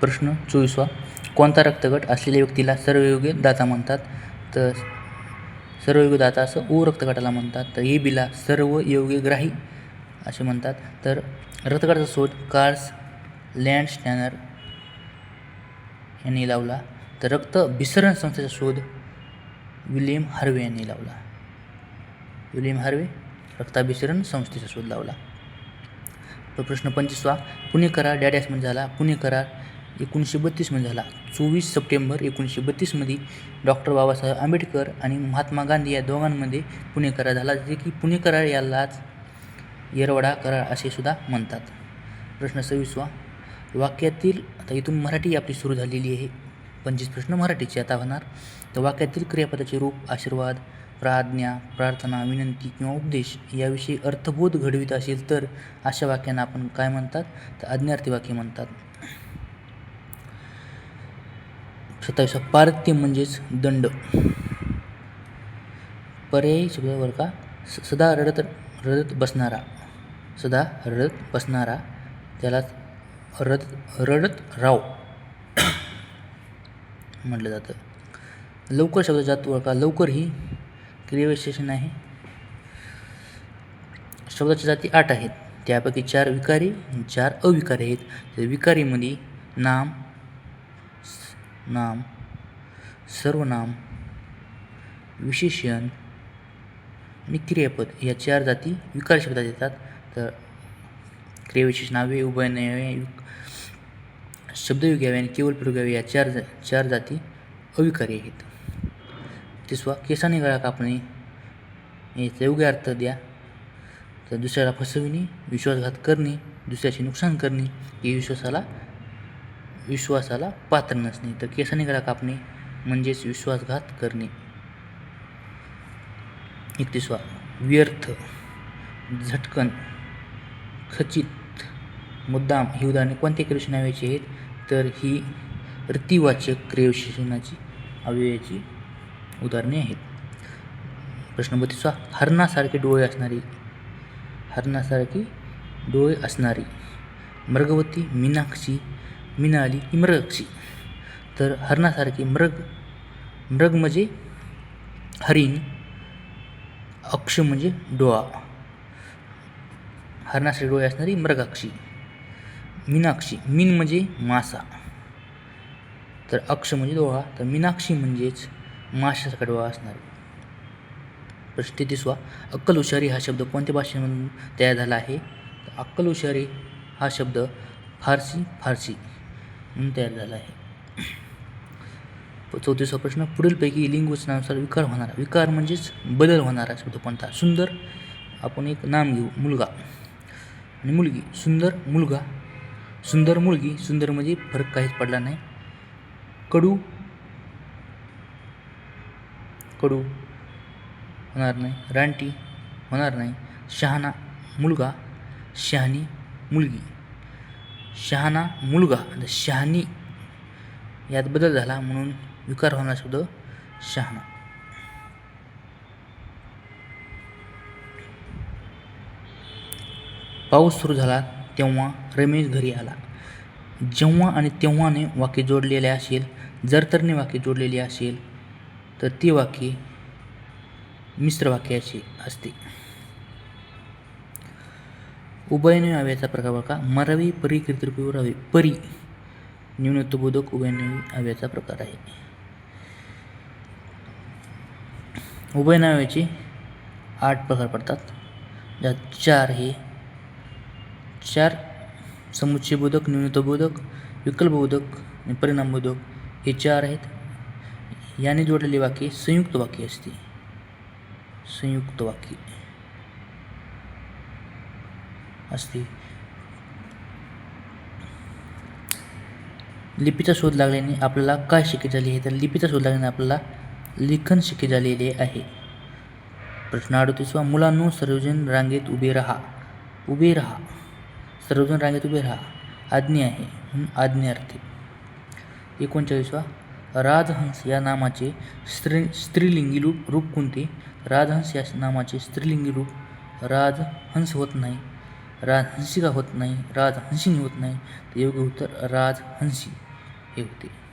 प्रश्न 24वा. कोणता रक्तगट असलेल्या व्यक्तीला सर्वयोगी दाता म्हणतात? तर सर्वयोगी दाता असं ओ रक्तगटाला म्हणतात. तर ए बीला सर्वयोगीग्राही असे म्हणतात. तर रक्तगटाचा शोध कार्ल्स लँडस्टॅनर यांनी लावला. तर रक्तभिसरण संस्थेचा शोध विल्यम हार्वे यांनी लावला. विल्यम हार्वे रक्ताभिसरण संस्थेचा शोध लावला. तर प्रश्न 25वा. पुणे करार डॅडॅसमध्ये झाला? पुणे करार 1932 मध्ये झाला. 24 सप्टेंबर 1932 मध्ये डॉक्टर बाबासाहेब आंबेडकर आणि महात्मा गांधी या दोघांमध्ये पुणे करार झाला, जे की पुणे करार यालाच येरवडा करार असे सुद्धा म्हणतात. प्रश्न 26वा. वाक्यातील, आता इथून मराठी आपली सुरू झालेली आहे. 25 प्रश्न मराठीचे आता होणार. तर वाक्यातील क्रियापदाचे रूप आशीर्वाद, प्राज्ञा, प्रार्थना, विनंती किंवा उपदेश याविषयी अर्थबोध घडवित असेल तर अशा वाक्यांना आपण काय म्हणतात? तर आज्ञार्थी वाक्य म्हणतात. 27वा. पारित्य म्हणजेच दंड. पर्यायी शब्द बरं का. सदा रडत बसणारा, सदा रडत बसणारा त्याला रडत राव म्हटलं जातं. लवकर शब्द जातो बरं का. लवकर ही क्रियाविशेषण आहे. शब्दाच्या जाती 8 आहेत. त्यापैकी 4 विकारी, 4 अविकारी आहेत. तर विकारीमध्ये नाम, सर्वनाम, विशेषण आणि क्रियापद या 4 जाती विकारी शब्दात येतात. तर क्रियाविशेषण अव्यय, उभयनव्य, शब्दयोगी अव्यय आणि केवळ प्रयोगी अव्यय या 4 जाती अविकारी आहेत. 30वा. केसाने गळा कापणे याचा योग्य अर्थ द्या. तर दुसऱ्याला फसविणे, विश्वासघात करणे, दुसऱ्याचे नुकसान करणे, हे विश्वासाला पात्र नसणे. तर केसाने गळा कापणे म्हणजेच विश्वासघात करणे. 31वा. व्यर्थ, झटकन, खचित, मुद्दाम ही उदाहरणे कोणत्या क्रियाविशेषण अव्ययाची आहेत? तर ही रीतिवाचक क्रियाविशेषणाची अव्ययाची उदाहरणे आहेत. प्रश्न 32वा. हरणासारखे डोळे असणारी, मृगवती, मीनाक्षी, मिनाली ही मृगक्षी. तर हरणासारखे मृग म्हणजे हरिण, अक्ष म्हणजे डोळा. हरणासारखे डोळे असणारी मृगाक्षी. मीनाक्षी, मीन म्हणजे मासा, तर अक्ष म्हणजे डोळा. तर मीनाक्षी म्हणजेच माशासारखा डोळा असणारी. प्रश्न 33वा. अक्कल हुशारी हा शब्द कोणत्या भाषेमधून तयार झाला आहे? तर अक्कल हुशारी हा शब्द फारसी म्हणून तयार झाला आहे. 34वा प्रश्न. पुढीलपैकी लिंगवचनानुसार विकार म्हणजेच बदल होणारा शब्द कोणता? सुंदर, आपण एक नाम घेऊ, मुलगा आणि मुलगी. सुंदर मुलगा, सुंदर मुलगी. सुंदर म्हणजे फरक काहीच पडला नाही. कडू होणार नाही. रानटी होणार नाही. शहाणा मुलगा, शहाणी मुलगी. शहाणा मुलगा, शहाणी यात बदल झाला म्हणून विकार होणारा शब्द शहाणा. पाऊस सुरू झाला तेव्हा रमेश घरी आला. जेव्हा आणि तेव्हाने वाक्य जोडलेले असेल, जर तरने वाक्य जोडलेले असेल तर ते वाक्य मिश्र वाक्याचे असते. उभयनवी अव्ययाचा प्रकार बघा. मरावी, परी, कीर्तरूपी, उरावी. परी न्यूनत्वबोधक उभयनवी अव्ययाचा प्रकार आहे. उभयनवी अव्ययाचे 8 प्रकार पडतात. ज्यात 4 समुच्चयबोधक, न्यूनत्वबोधक, विकल्पबोधक आणि परिणामबोधक हे 4 आहेत. याने जोडलेले वाक्य संयुक्त वाक्य असते. संयुक्त वाक्य असते. लिपीचा शोध लागल्याने आपल्याला काय शक्य झाले आहे? तर लिपीचा शोध लागल्याने आपल्याला लेखन शक्य झालेले आहे. प्रश्न 38वा. मुलांनो सर्वजण रांगेत उभे राहा. सर्वजण रांगेत उभे राहा आज्ञा आहे म्हणून आज्ञार्थी. 39वा. राजहंस या नामाचे स्त्रीलिंगी रूप कोणते? राजहंस या नामाचे स्त्रीलिंगी रूप राजहंस होत नाही, राजहंसिका होत नाही, राजहंसिनी होत नाही. तर योग्य उत्तर राजहंसी. हे होते.